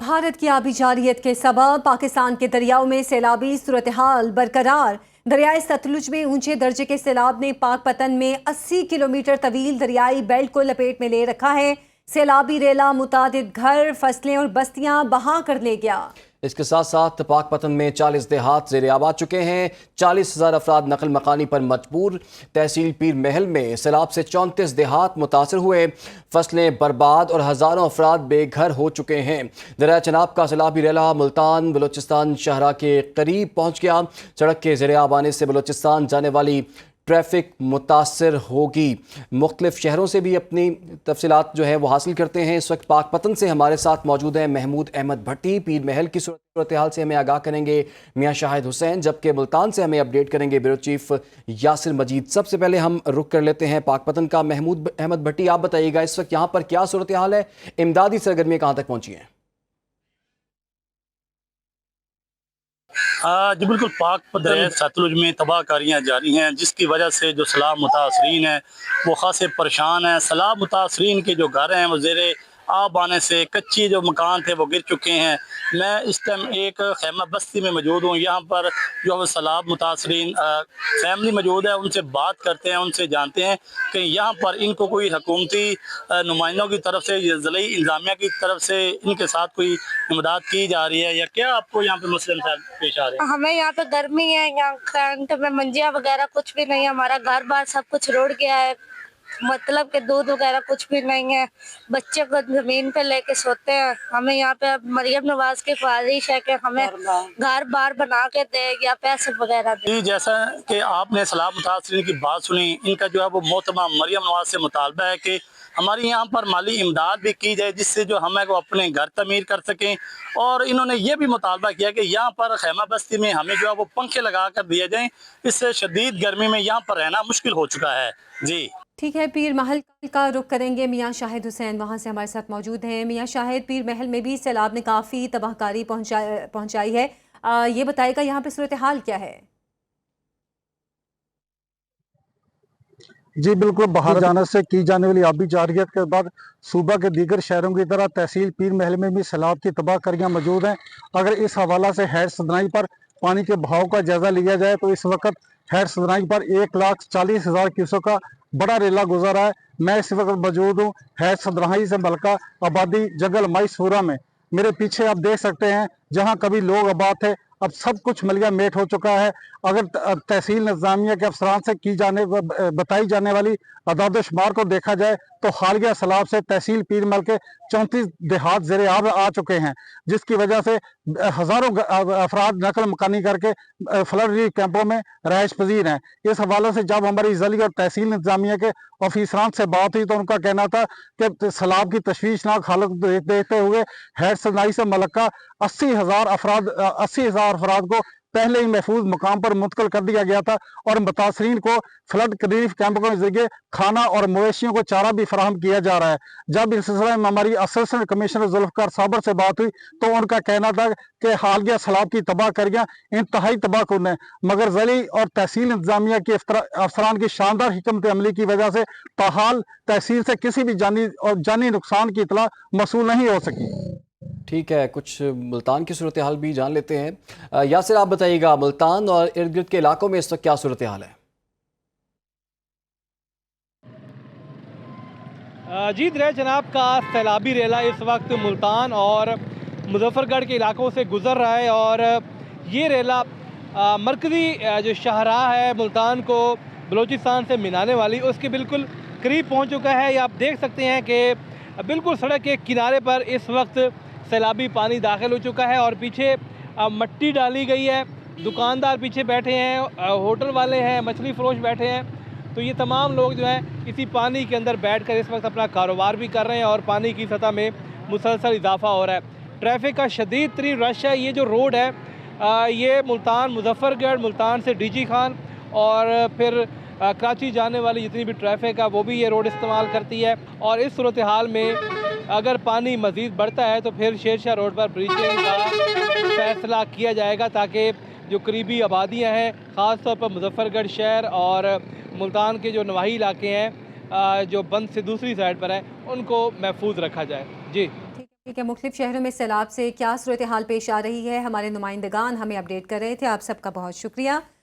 भारत की आबी जारियत के सबब पाकिस्तान के दरियाओं में सैलाबी सूरत हाल बरकरार। दरियाए सतलुज में ऊंचे दर्जे के सैलाब ने पाकपतन में 80 किलोमीटर तवील दरियाई बेल्ट को लपेट में ले रखा है। सैलाबी रेला मुतादिद घर, फसलें और बस्तियां बहा कर ले गया। इसके साथ साथ पाकपतन में 40 देहात ज़ेरे आबाद चुके हैं। 40,000 अफराद नकल मकानी पर मजबूर। तहसील पीर महल में सैलाब से 34 देहात मुतासर हुए। फसलें बर्बाद और हज़ारों अफराद बेघर हो चुके हैं। दरिया चनाब का सैलाबी रेला मुल्तान बलोचिस्तान शाहरा के करीब पहुँच गया। सड़क के ज़ेरे आब आने से बलोचिस्तान जाने वाली ट्रैफिक मुतासर होगी। मुख्तलिफ शहरों से भी अपनी तफसीलात जो है वो हासिल करते हैं। इस वक्त पाकपतन से हमारे साथ मौजूद हैं महमूद अहमद भट्टी। पीर महल की सूरत हाल से हमें आगाह करेंगे मियाँ शाहिद हुसैन, जबकि मुल्तान से हमें अपडेट करेंगे ब्यूरो चीफ यासिर मजीद। सबसे पहले हम रुख कर लेते हैं पाकपतन का। महमूद अहमद भट्टी, आप बताइएगा इस वक्त यहाँ पर क्या सूरत हाल है, इमदादी सरगर्मियाँ कहाँ तक पहुँची हैं? जी बिल्कुल, दरिया सतलुज में तबाहकारियाँ जारी हैं, जिसकी वजह से जो सैलाब मुतासरीन हैं वो खासे परेशान हैं। सैलाब मुतासरीन के जो घर हैं वो ज़ेरे आब आने से कच्ची जो मकान थे वो गिर चुके हैं। मैं इस टाइम एक खैमा बस्ती में मौजूद हूँ। यहाँ पर जो है सैलाब मुतासरीन फैमिली मौजूद है, उनसे बात करते हैं, उनसे जानते हैं कि यहाँ पर इनको कोई हुकूमती नुमाइंदों की तरफ से या ज़िले इंतज़ामिया की तरफ से इनके साथ कोई इमदाद की जा रही है या क्या आपको यहाँ पे मसले पेश आ रहे हैं? हमें यहाँ पे गर्मी है, यहाँ करंट में मंजिया वगैरह कुछ भी नहीं है। हमारा घर बार सब कुछ रुड़ गया है, मतलब के दूध वगैरह कुछ भी नहीं है। बच्चे को जमीन पे लेके सोते हैं। हमें यहाँ पे मरियम नवाज की ख्वाहिश है कि हमें घर बार बना के दे या पैसे वगैरह दे। जैसा कि आपने सैलाब मुतासरीन की बात सुनी, इनका जो है वो मोहतरमा मरियम नवाज से मुतालबा है कि हमारी यहाँ पर माली इमदाद भी की जाए, जिससे जो हमें को अपने घर तमीर कर सकें। और इन्होंने ये भी मुतालबा किया कि यहाँ पर खैमा बस्ती में हमें जो है वो पंखे लगा कर दिए जाएं। इससे शदीद गर्मी में यहाँ पर रहना मुश्किल हो चुका है। जी ठीक है, पीर महल का रुख करेंगे। मियाँ शाहिद हुसैन वहाँ से हमारे साथ मौजूद हैं। मियाँ शाहिद, पीर महल में भी सैलाब ने काफ़ी तबाहकारी पहुँचाई है। ये बताएगा यहाँ पे सूरत हाल क्या है? जी बिल्कुल, बाहर जाने से की जाने वाली आबी जारियत के बाद सूबा के दीगर शहरों की तरह तहसील पीर महल में भी सैलाब की तबाहकारियाँ मौजूद हैं। अगर इस हवाला से हैड सदनाई पर पानी के बहाव का जायजा लिया जाए तो इस वक्त हैड सदनाई पर 1,40,000 क्यूसेक का बड़ा रेला गुजर रहा है। मैं इस वक्त मौजूद हूँ हैड सदनाई से मलका आबादी जंगल माईसूरा में। मेरे पीछे आप देख सकते हैं, जहाँ कभी लोग आबाद थे अब सब कुछ मलिया मेट हो चुका है। अगर तहसील इंतजामिया के अफसरान से बताई जाने वाली अदाद शुमार को देखा जाए तो हालिया सैलाब से तहसील पीर महल के 34 देहात ज़ेरे आब आ चुके हैं, जिसकी वजह से हज़ारों अफराद नकल मकानी करके फ्लड रिलीफ कैंपों में रहायश पजीर हैं। इस हवाले से जब हमारी ज़िले और तहसील इंतजामिया के ऑफिसरान से बात हुई तो उनका कहना था कि सैलाब की तशवीशनाक हालत देखते हुए हैड सदनाई से मलक्का 80,000 अफराद को पहले ही महफूज मकाम पर मुंतकिल कर दिया गया था और मुतासरीन को फ्लड रिलीफ कैंपों के जरिए खाना और मवेशियों को चारा भी फराहम किया जा रहा है। जब इस सिलसिले में हमारी असिस्टेंट कमिश्नर जुल्फकार साबर से बात हुई तो उनका कहना था कि हालिया सैलाब की तबाहकारियां इंतहाई तबाहकुन है, मगर ज़िले और तहसील इंतजामिया के अफसरान की शानदार हिकमत अमली की वजह से ताहाल तहसील से किसी भी जानी नुकसान की इतला मसूल नहीं हो सकी। ठीक है, कुछ मुल्तान की सूरत हाल भी जान लेते हैं। यासिर, आप बताइएगा मुल्तान और इर्द गिर्द के इलाकों में इस वक्त क्या सूरत हाल है? जी, दरिया जनाब का सैलाबी रेला इस वक्त मुल्तान और मुजफ्फरगढ़ के इलाकों से गुजर रहा है और ये रेला मरकज़ी जो शाहराह है मुल्तान को बलूचिस्तान से मिलाने वाली, उसके बिल्कुल करीब पहुंच चुका है। ये आप देख सकते हैं कि बिल्कुल सड़क के किनारे पर इस वक्त सैलाबी पानी दाखिल हो चुका है और पीछे मट्टी डाली गई है। दुकानदार पीछे बैठे हैं, होटल वाले हैं, मछली फरोश बैठे हैं। तो ये तमाम लोग जो हैं इसी पानी के अंदर बैठकर इस वक्त अपना कारोबार भी कर रहे हैं और पानी की सतह में मुसलसल इजाफा हो रहा है। ट्रैफिक का शदीद तरीन रश है। ये जो रोड है ये मुल्तान मुजफ्फरगढ़, मुल्तान से डीजी खान और फिर कराची जाने वाली जितनी भी ट्रैफिक है वो भी ये रोड इस्तेमाल करती है। और इस सूरत हाल में अगर पानी मज़ीद बढ़ता है तो फिर शेरशाह रोड पर ब्रिजिंग का फैसला किया जाएगा, ताकि जो करीबी आबादियाँ हैं ख़ास तौर पर मुजफ्फरगढ़ शहर और मुल्तान के जो नवाही इलाके हैं जो बंद से दूसरी साइड पर हैं, उनको महफूज रखा जाए। जी। ठीक है, मुख्तलिफ शहरों में सैलाब से क्या सूरत हाल पेश आ रही है, हमारे नुमाइंदगान हमें अपडेट कर रहे थे। आप सबका बहुत शुक्रिया।